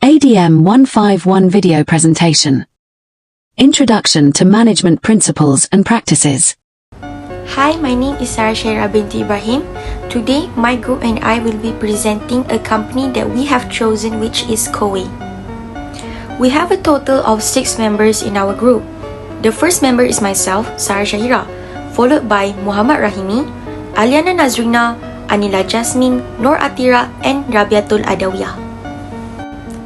ADM151 video presentation. Introduction to Management Principles and Practices. Hi, my name is Rahimi binti Ibrahim. Today, my group and I will be presenting a company that we have chosen, which is COWAY. We have a total of 6 members in our group. The first member is myself, Athirah, followed by Muhammad Rahimi, Aliyana Nazrina, Aniyla Jasmine, Athirah, and Rabiatul Adawiyah.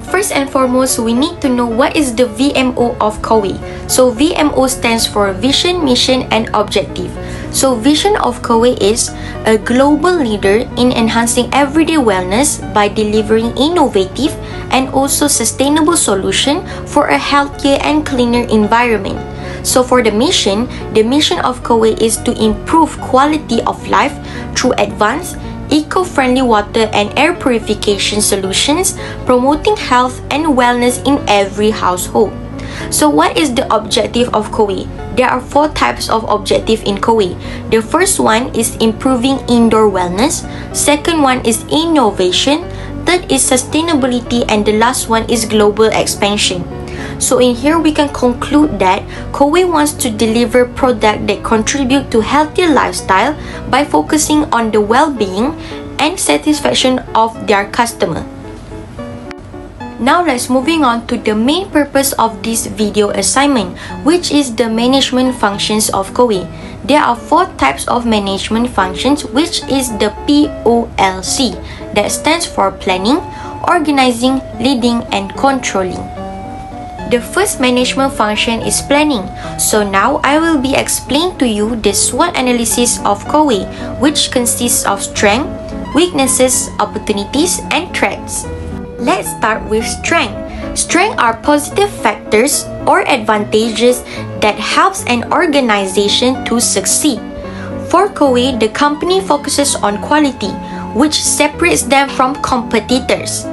First and foremost, we need to know what is the VMO of COWAY. So VMO stands for Vision, Mission, and Objective. So vision of COWAY is a global leader in enhancing everyday wellness by delivering innovative and also sustainable solution for a healthier and cleaner environment. So for the mission of COWAY is to improve quality of life through advanced eco-friendly water and air purification solutions, promoting health and wellness in every household. So what is the objective of COWAY? There are 4 types of objective in COWAY. The first one is improving indoor wellness. Second one is innovation. Third is sustainability, and the last one is global expansion. So in here we can conclude that COWAY wants to deliver products that contribute to healthier lifestyle by focusing on the well-being and satisfaction of their customer. Now let's moving on to the main purpose of this video assignment, which is the management functions of COWAY. There are 4 types of management functions, which is the POLC, that stands for planning, organizing, leading, and controlling. The first management function is planning. So now I will be explaining to you the SWOT analysis of COWAY, which consists of strength, weaknesses, opportunities, and threats. Let's start with strength. Strength are positive factors or advantages that helps an organization to succeed. For COWAY, the company focuses on quality, which separates them from competitors.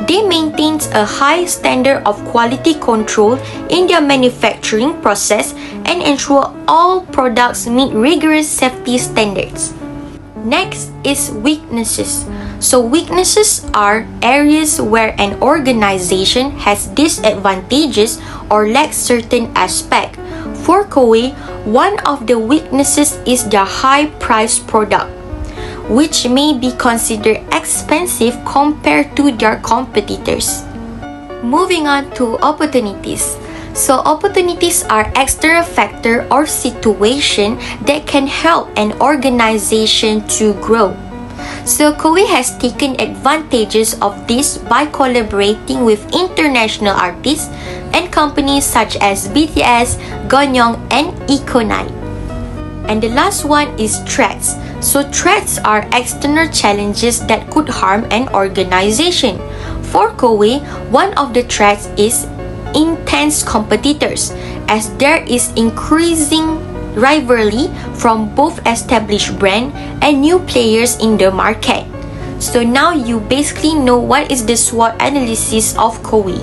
They maintain a high standard of quality control in their manufacturing process and ensure all products meet rigorous safety standards. Next is weaknesses. So weaknesses are areas where an organization has disadvantages or lacks certain aspect. For COWAY, one of the weaknesses is their high-priced product, which may be considered expensive compared to their competitors. Moving on to opportunities. So opportunities are external factor or situation that can help an organization to grow. So COWAY has taken advantages of this by collaborating with international artists and companies such as BTS, Gonyong, and Econite. And the last one is threats. So threats are external challenges that could harm an organization. For COWAY, one of the threats is intense competitors, as there is increasing rivalry from both established brand and new players in the market. So now you basically know what is the SWOT analysis of COWAY.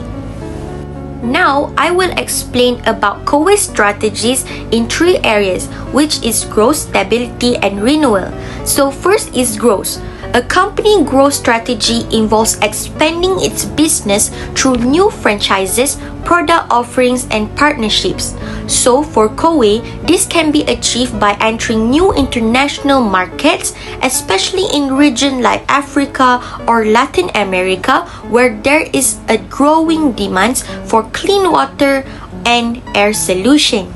Now, I will explain about COWAY strategies in 3 areas, which is growth, stability, and renewal. So first is growth. A company growth strategy involves expanding its business through new franchises, product offerings, and partnerships. So for COWAY, this can be achieved by entering new international markets, especially in regions like Africa or Latin America, where there is a growing demand for clean water and air solution.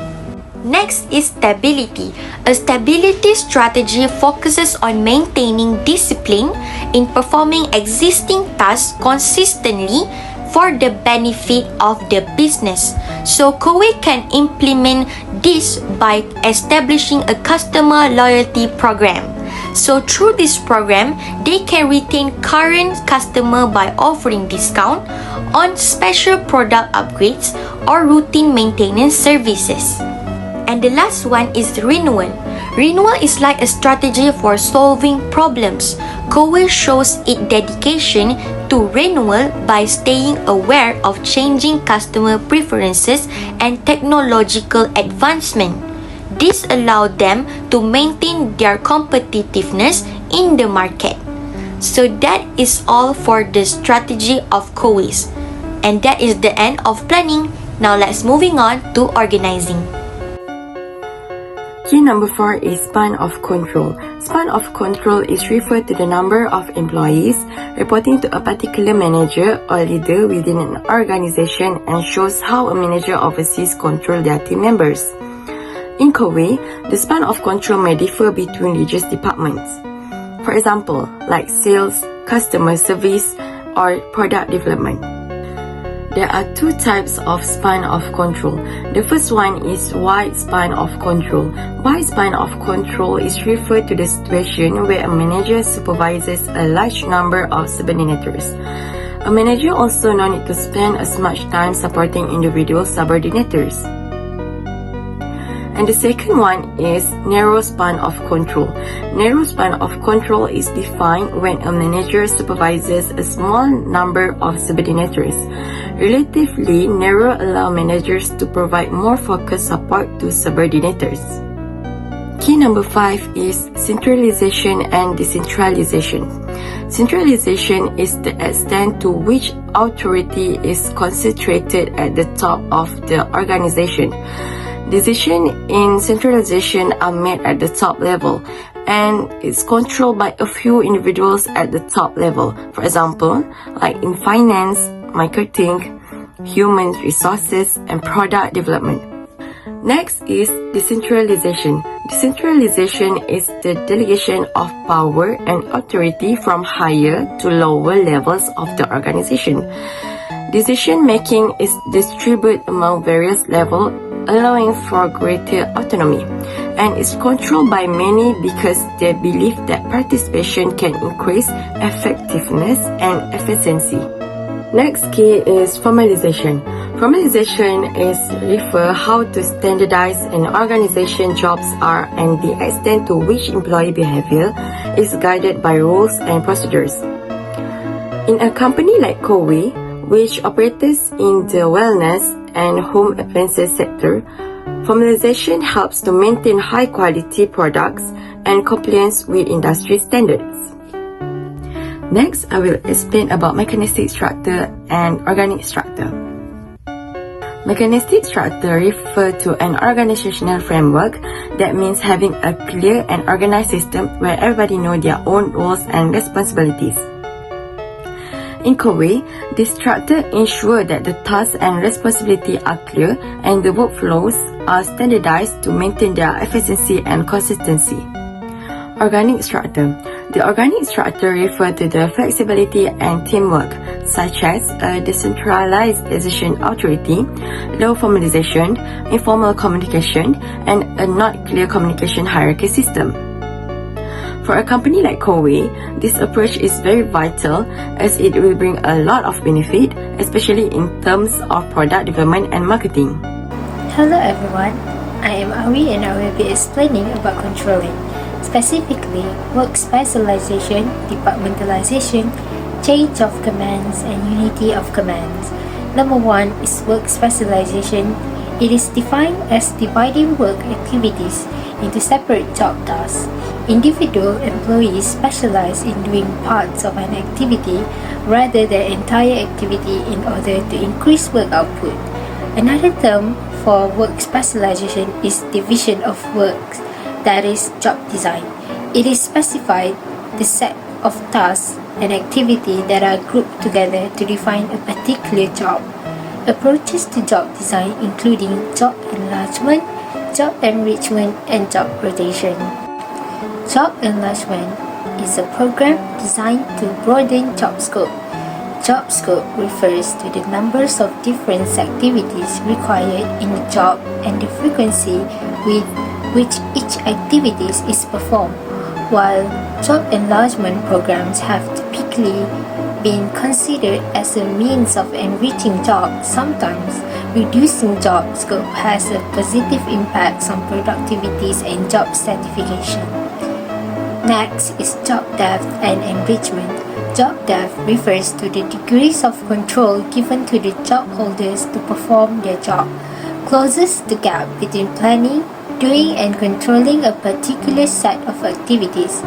Next is stability. A stability strategy focuses on maintaining discipline in performing existing tasks consistently for the benefit of the business. So COWAY can implement this by establishing a customer loyalty program. So through this program, they can retain current customer by offering discount on special product upgrades or routine maintenance services. And the last one is renewal. Renewal is like a strategy for solving problems. COWAY shows its dedication to renewal by staying aware of changing customer preferences and technological advancement. This allowed them to maintain their competitiveness in the market. So that is all for the strategy of COWAY. And that is the end of planning. Now let's moving on to organizing. Key number 4 is span of control. Span of control is referred to the number of employees reporting to a particular manager or leader within an organization and shows how a manager oversees control their team members. In COWAY, the span of control may differ between religious departments. For example, like sales, customer service, or product development. There are two types of span of control. The first one is wide span of control. Wide span of control is referred to the situation where a manager supervises a large number of subordinators. A manager also no need to spend as much time supporting individual subordinators. And the second one is narrow span of control. Narrow span of control is defined when a manager supervises a small number of subordinators. Relatively narrow allow managers to provide more focused support to subordinators. Key number 5 is centralization and decentralization. Centralization is the extent to which authority is concentrated at the top of the organization. Decisions in centralization are made at the top level and is controlled by a few individuals at the top level. For example, like in finance, marketing, human resources, and product development. Next is decentralization. Decentralization is the delegation of power and authority from higher to lower levels of the organization. Decision making is distributed among various levels, allowing for greater autonomy, and is controlled by many because they believe that participation can increase effectiveness and efficiency. Next key is formalization. Formalization is refer how to standardize an organization jobs are and the extent to which employee behavior is guided by rules and procedures. In a company like COWAY, which operates in the wellness and home appliances sector, formalization helps to maintain high quality products and compliance with industry standards. Next, I will explain about mechanistic structure and organic structure. Mechanistic structure refers to an organizational framework that means having a clear and organized system where everybody knows their own roles and responsibilities. In COWAY, this structure ensures that the tasks and responsibilities are clear and the workflows are standardized to maintain their efficiency and consistency. Organic structure. The organic structure refers to the flexibility and teamwork, such as a decentralized decision authority, low formalization, informal communication, and a not clear communication hierarchy system. For a company like COWAY, this approach is very vital as it will bring a lot of benefit, especially in terms of product development and marketing. Hello everyone, I am Awi and I will be explaining about controlling, specifically work specialization, departmentalization, change of commands, and unity of commands. Number 1 is work specialization. It is defined as dividing work activities into separate job tasks. Individual employees specialize in doing parts of an activity rather than entire activity in order to increase work output. Another term for work specialization is division of work, that is job design. It is specified the set of tasks and activity that are grouped together to define a particular job. Approaches to job design including job enlargement, job enrichment, and job rotation. Job enlargement is a program designed to broaden job scope. Job scope refers to the numbers of different activities required in a job and the frequency with which each activity is performed, while job enlargement programs have typically been considered as a means of enriching jobs. Sometimes, reducing job scope has a positive impact on productivities and job certification. Next is job depth and enrichment. Job depth refers to the degrees of control given to the job holders to perform their job, closes the gap between planning, doing, and controlling a particular set of activities.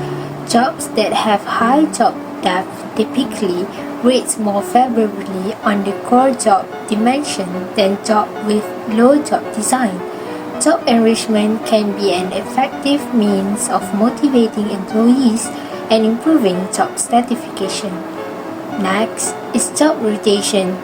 Jobs that have high job depth typically rates more favorably on the core job dimension than job with low job design. Job enrichment can be an effective means of motivating employees and improving job stratification. Next is job rotation,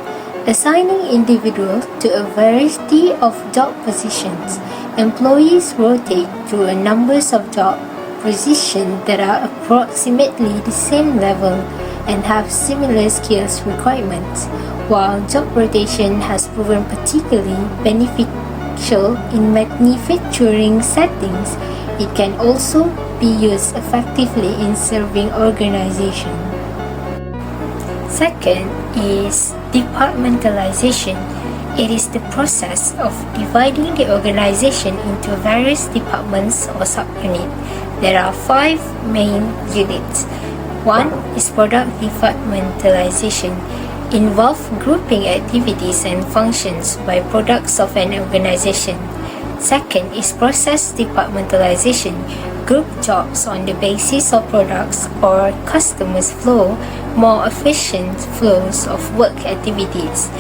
assigning individuals to a variety of job positions. Employees rotate through a number of job positions that are approximately the same level and have similar skills requirements. While job rotation has proven particularly beneficial in manufacturing settings, it can also be used effectively in serving organizations. Second is departmentalization. It is the process of dividing the organization into various departments or subunits. There are 5 main units. One is product departmentalization, involve grouping activities and functions by products of an organization. Second is process departmentalization, group jobs on the basis of products or customers' flow. More efficient flows of work activities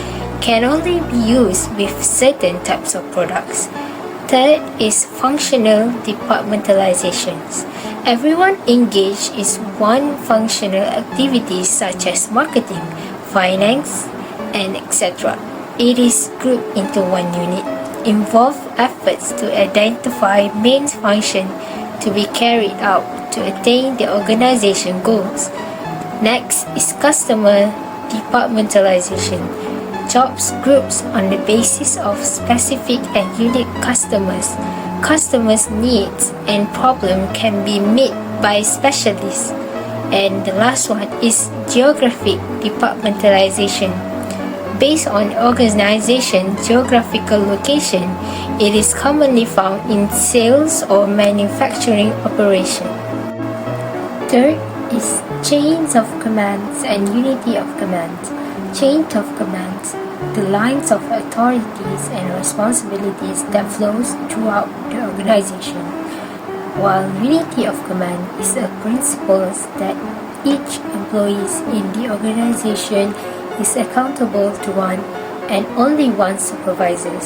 can only be used with certain types of products. Third is functional departmentalizations. Everyone engaged in one functional activity such as marketing, finance, and etc. It is grouped into one unit. Involve efforts to identify main function to be carried out to attain the organization goals. Next is customer departmentalization. Jobs groups on the basis of specific and unique customers. Customers' needs and problems can be met by specialists. And the last one is geographic departmentalization. Based on organization geographical location, it is commonly found in sales or manufacturing operation. Third is chains of commands and unity of commands. Chain of commands, the lines of authorities and responsibilities that flows throughout the organization, while unity of command is a principle that each employee in the organization is accountable to one and only one supervisor.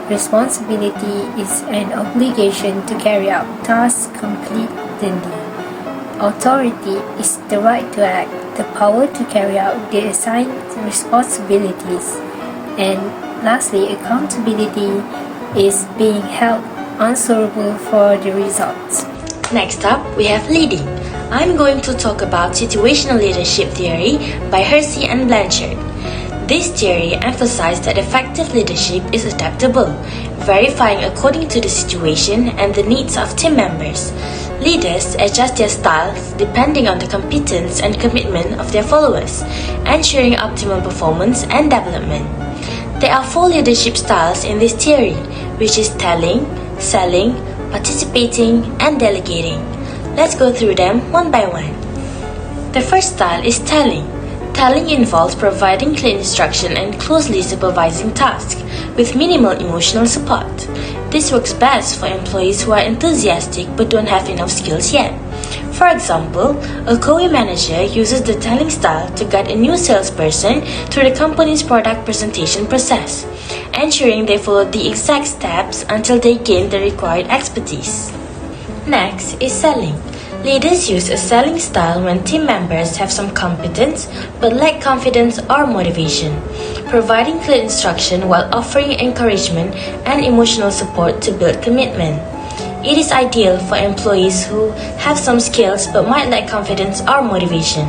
Responsibility is an obligation to carry out tasks completely. Authority is the right to act, the power to carry out the assigned responsibilities. And lastly, accountability is being held answerable for the results. Next up, we have leading. I'm going to talk about situational leadership theory by Hersey and Blanchard. This theory emphasized that effective leadership is adaptable, verifying according to the situation and the needs of team members. Leaders adjust their styles depending on the competence and commitment of their followers, ensuring optimal performance and development. There are 4 leadership styles in this theory, which is telling, selling, participating, and delegating. Let's go through them one by one. The first style is telling. Telling involves providing clear instruction and closely supervising tasks with minimal emotional support. This works best for employees who are enthusiastic but don't have enough skills yet. For example, a COWAY manager uses the telling style to guide a new salesperson through the company's product presentation process, ensuring they follow the exact steps until they gain the required expertise. Next is selling. Leaders use a selling style when team members have some competence but lack confidence or motivation, providing clear instruction while offering encouragement and emotional support to build commitment. It is ideal for employees who have some skills but might lack confidence or motivation.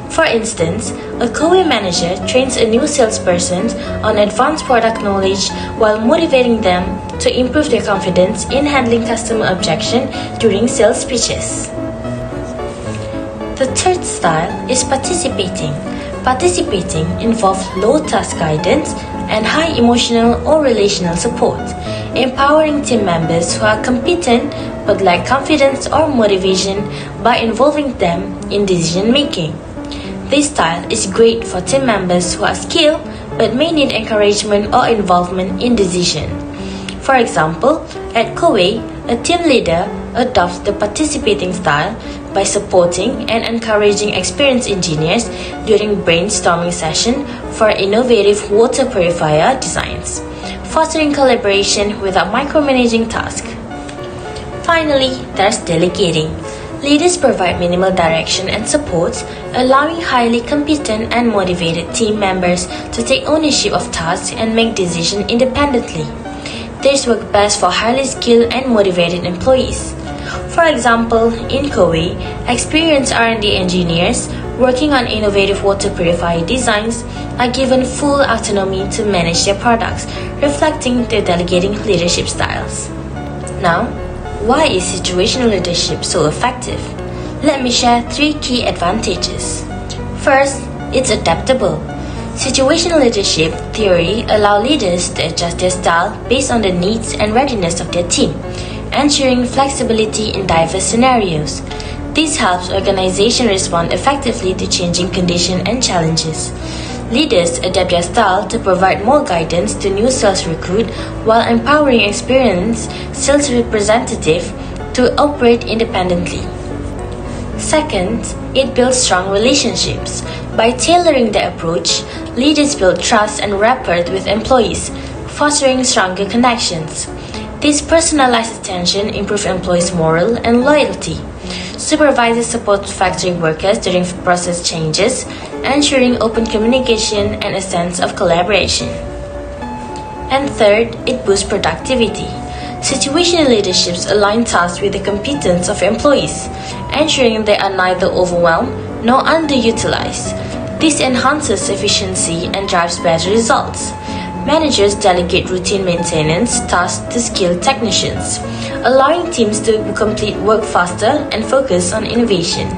For instance, a COWAY manager trains a new salesperson on advanced product knowledge while motivating them to improve their confidence in handling customer objection during sales pitches. The third style is participating. Participating involves low task guidance and high emotional or relational support, empowering team members who are competent but lack confidence or motivation by involving them in decision making. This style is great for team members who are skilled but may need encouragement or involvement in decision. For example, at COWAY, a team leader adopts the participating style by supporting and encouraging experienced engineers during brainstorming session for innovative water purifier designs, fostering collaboration without micromanaging tasks. Finally, there's delegating. Leaders provide minimal direction and support, allowing highly competent and motivated team members to take ownership of tasks and make decisions independently. This works best for highly skilled and motivated employees. For example, in COWAY, experienced R&D engineers working on innovative water purifier designs are given full autonomy to manage their products, reflecting their delegating leadership styles. Now, why is situational leadership so effective? Let me share 3 key advantages. First, it's adaptable. Situational leadership theory allows leaders to adjust their style based on the needs and readiness of their team, ensuring flexibility in diverse scenarios. This helps organizations respond effectively to changing conditions and challenges. Leaders adapt their style to provide more guidance to new sales recruits while empowering experienced sales representatives to operate independently. Second, it builds strong relationships. By tailoring the approach, leaders build trust and rapport with employees, fostering stronger connections. This personalized attention improves employees' morale and loyalty. Supervisors support factory workers during process changes, ensuring open communication and a sense of collaboration. And third, it boosts productivity. Situational leaderships align tasks with the competence of employees, ensuring they are neither overwhelmed nor underutilized. This enhances efficiency and drives better results. Managers delegate routine maintenance tasks to skilled technicians, allowing teams to complete work faster and focus on innovation.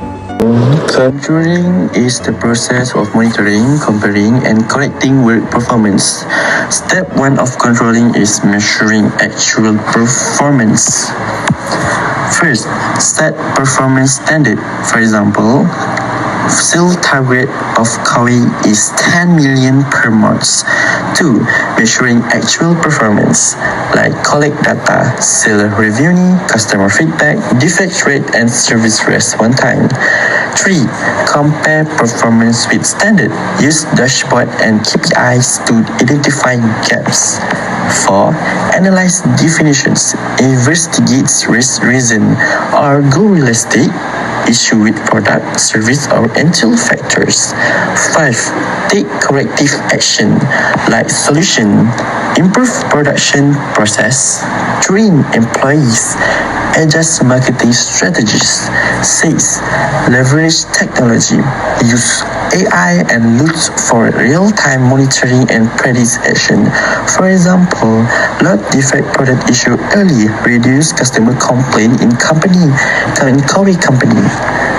Controlling is the process of monitoring, comparing, and correcting work performance. Step 1 of controlling is measuring actual performance. First, set performance standard. For example, sales target of COWAY is 10 million per month. 2. Measuring actual performance, like collect data, seller revenue, customer feedback, defect rate, and service response time. 3. Compare performance with standard. Use dashboard and KPIs to identify gaps. 4. Analyze definitions. Investigate reason. Are goal realistic? Issue with product, service, or internal factors. 5. Take corrective action, like solution, improve production process, train employees, adjust marketing strategies. 6. Leverage technology, use AI and look for real-time monitoring and prediction. For example, log defect product issue early, reduce customer complaint in COWAY company.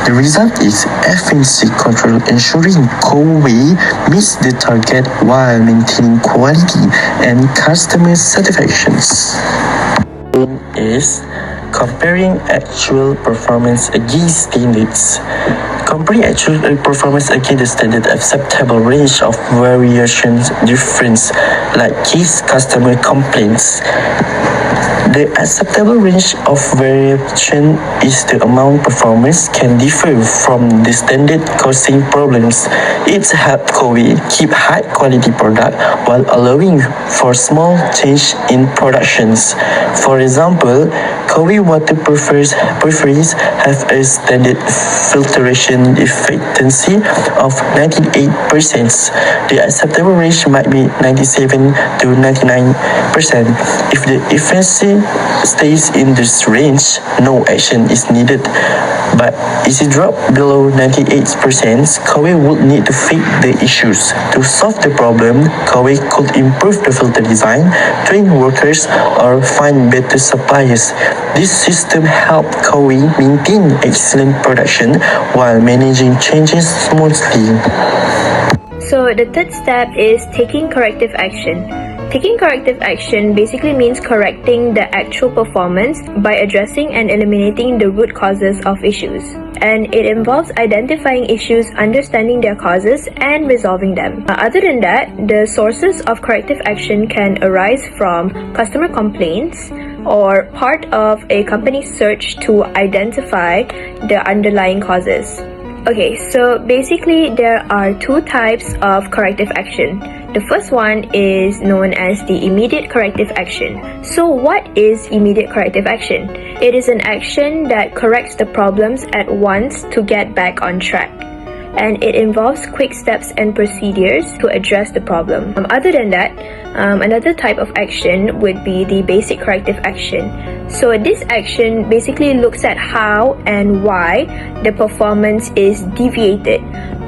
The result is efficiency control, ensuring COWAY meets the target while maintaining quality and customer satisfactions. Is comparing actual performance against standards. Comparing actual performance against the standard acceptable range of variations difference, like case customer complaints. The acceptable range of variation is the amount performance can differ from the standard causing problems. It helps COWAY keep high quality product while allowing for small change in productions. For example, COWAY water purifiers have a standard filtration efficiency of 98%. The acceptable range might be 97 to 99%. If the efficiency stays in this range, no action is needed. But if it drops below 98%, COWAY would need to fix the issues. To solve the problem, COWAY could improve the filter design, train workers, or find better suppliers. This system helps COWAY maintain excellent production while managing changes smoothly. So the third step is taking corrective action. Taking corrective action basically means correcting the actual performance by addressing and eliminating the root causes of issues. And it involves identifying issues, understanding their causes, and resolving them. Other than that, the sources of corrective action can arise from customer complaints, or part of a company's search to identify the underlying causes. Okay, so basically there are two types of corrective action. The first one is known as the immediate corrective action. So what is immediate corrective action? It is an action that corrects the problems at once to get back on track. And it involves quick steps and procedures to address the problem. Other than that, another type of action would be the basic corrective action. So this action basically looks at how and why the performance is deviated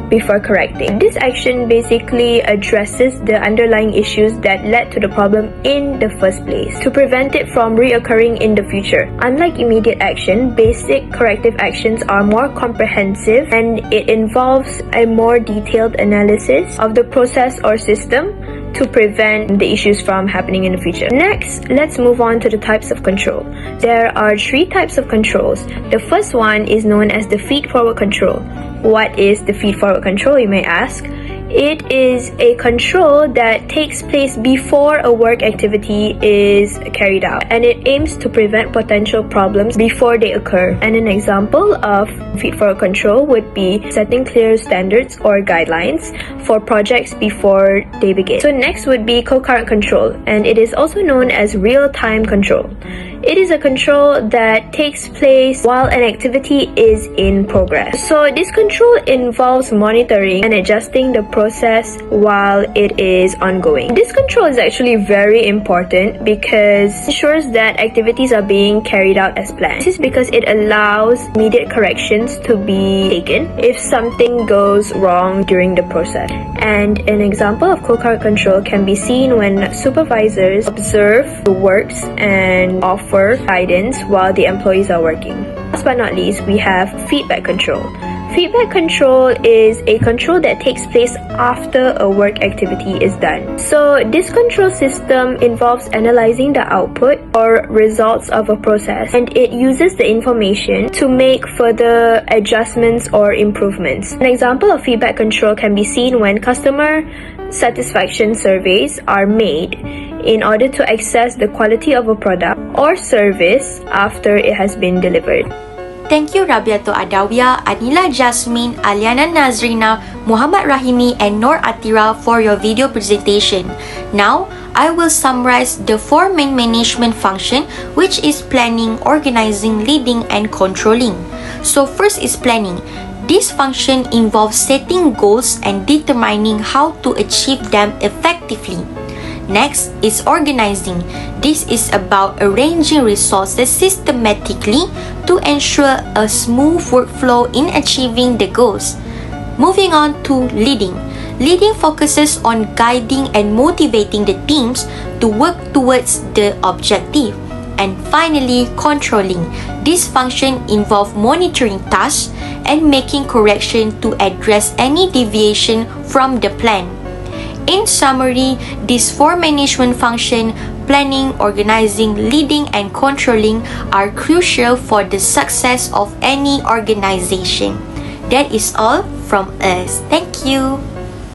before correcting. This action basically addresses the underlying issues that led to the problem in the first place to prevent it from reoccurring in the future. Unlike immediate action, basic corrective actions are more comprehensive and it involves a more detailed analysis of the process or system to prevent the issues from happening in the future. Next, let's move on to the types of control. There are three types of controls. The first one is known as the feed-forward control. What is the feed-forward control, you may ask? It is a control that takes place before a work activity is carried out, and it aims to prevent potential problems before they occur. And an example of feed-forward control would be setting clear standards or guidelines for projects before they begin. So next would be concurrent control, and it is also known as real-time control. It is a control that takes place while an activity is in progress. So this control involves monitoring and adjusting the process while it is ongoing. This control is actually very important because it ensures that activities are being carried out as planned. This is because it allows immediate corrections to be taken if something goes wrong during the process. And an example of concurrent control can be seen when supervisors observe the works and offer guidance while the employees are working. Last but not least, we have feedback control. Feedback control is a control that takes place after a work activity is done. So this control system involves analyzing the output or results of a process, and it uses the information to make further adjustments or improvements. An example of feedback control can be seen when customer satisfaction surveys are made in order to assess the quality of a product or service after it has been delivered. Thank you Rabiatul Adawiyah, Aniyla Jasmine, Aliyana Nazrina, Muhammad Rahimi and Nur Athirah for your video presentation. Now, I will summarize the four main management function, which is planning, organizing, leading and controlling. So first is planning. This function involves setting goals and determining how to achieve them effectively. Next is organizing. This is about arranging resources systematically to ensure a smooth workflow in achieving the goals. Moving on to leading. Leading focuses on guiding and motivating the teams to work towards the objective. And finally, controlling. This function involves monitoring tasks and making correction to address any deviation from the plan. In summary, these four management functions, planning, organizing, leading, and controlling, are crucial for the success of any organization. That is all from us. Thank you.